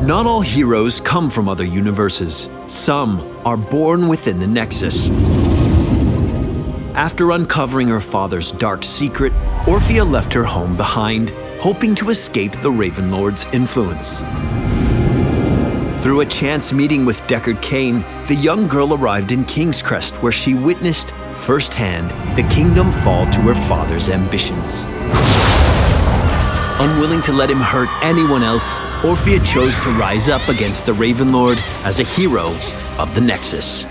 Not all heroes come from other universes. Some are born within the Nexus. After uncovering her father's dark secret, Orphea left her home behind, hoping to escape the Raven Lord's influence. Through a chance meeting with Deckard Cain, the young girl arrived in King's Crest, where she witnessed firsthand the kingdom fall to her father's ambitions. Unwilling to let him hurt anyone else, Orphea chose to rise up against the Raven Lord as a hero of the Nexus.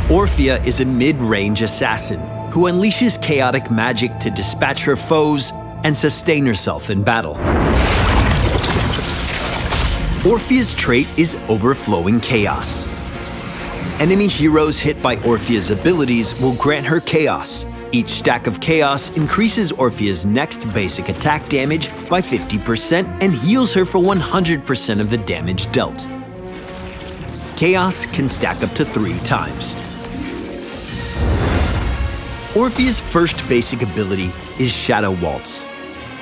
Orphea is a mid-range assassin who unleashes chaotic magic to dispatch her foes and sustain herself in battle. Orphea's trait is overflowing chaos. Enemy heroes hit by Orphea's abilities will grant her chaos. Each stack of chaos increases Orphea's next basic attack damage by 50% and heals her for 100% of the damage dealt. Chaos can stack up to 3 times. Orphea's first basic ability is Shadow Waltz.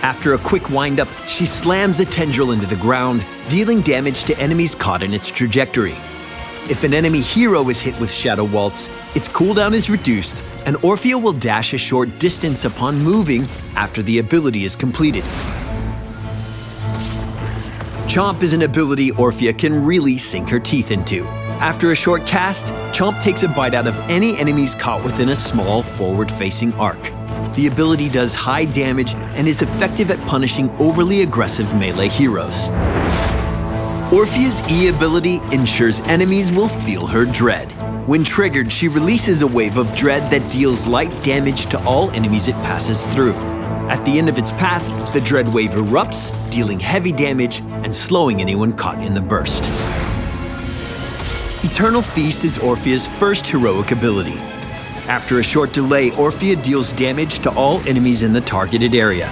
After a quick wind-up, she slams a tendril into the ground, dealing damage to enemies caught in its trajectory. If an enemy hero is hit with Shadow Waltz, its cooldown is reduced, and Orphea will dash a short distance upon moving after the ability is completed. Chomp is an ability Orphea can really sink her teeth into. After a short cast, Chomp takes a bite out of any enemies caught within a small forward-facing arc. The ability does high damage and is effective at punishing overly aggressive melee heroes. Orphea's E ability ensures enemies will feel her dread. When triggered, she releases a wave of dread that deals light damage to all enemies it passes through. At the end of its path, the dread wave erupts, dealing heavy damage and slowing anyone caught in the burst. Eternal Feast is Orphea's first heroic ability. After a short delay, Orphea deals damage to all enemies in the targeted area.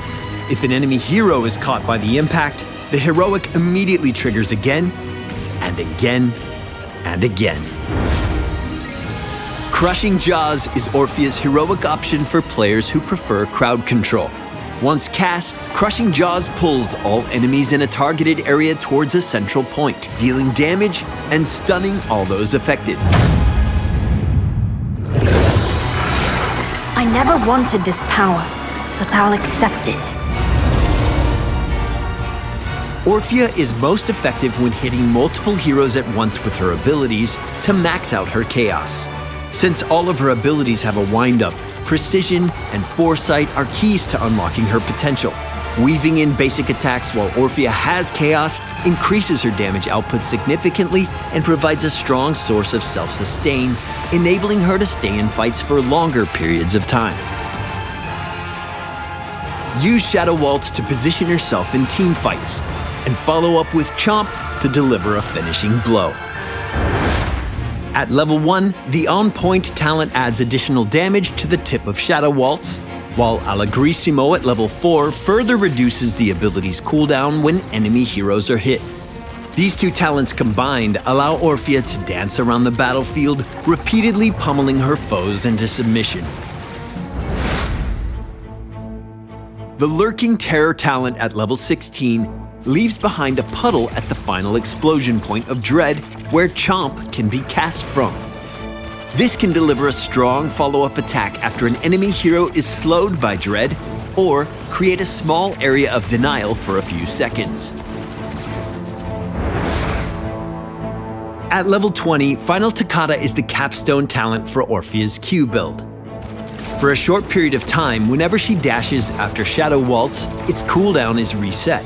If an enemy hero is caught by the impact, the heroic immediately triggers again, and again, and again. Crushing Jaws is Orphea's heroic option for players who prefer crowd control. Once cast, Crushing Jaws pulls all enemies in a targeted area towards a central point, dealing damage and stunning all those affected. I never wanted this power, but I'll accept it. Orphea is most effective when hitting multiple heroes at once with her abilities to max out her chaos. Since all of her abilities have a wind-up, precision and foresight are keys to unlocking her potential. Weaving in basic attacks while Orphea has chaos increases her damage output significantly and provides a strong source of self-sustain, enabling her to stay in fights for longer periods of time. Use Shadow Waltz to position yourself in team fights, and follow up with Chomp to deliver a finishing blow. At level 1, the On Point talent adds additional damage to the tip of Shadow Waltz, while Allegrissimo at level 4 further reduces the ability's cooldown when enemy heroes are hit. These two talents combined allow Orphea to dance around the battlefield, repeatedly pummeling her foes into submission. The Lurking Terror talent at level 16 leaves behind a puddle at the final explosion point of Dread where Chomp can be cast from. This can deliver a strong follow-up attack after an enemy hero is slowed by Dread, or create a small area of denial for a few seconds. At level 20, Final Toccata is the capstone talent for Orphea's Q build. For a short period of time, whenever she dashes after Shadow Waltz, its cooldown is reset.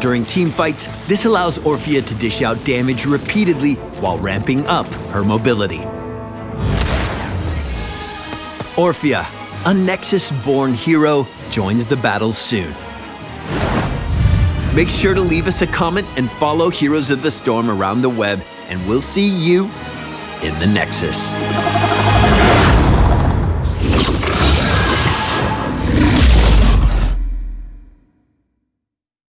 During team fights, this allows Orphea to dish out damage repeatedly while ramping up her mobility. Orphea, a Nexus-born hero, joins the battle soon. Make sure to leave us a comment and follow Heroes of the Storm around the web, and we'll see you in the Nexus.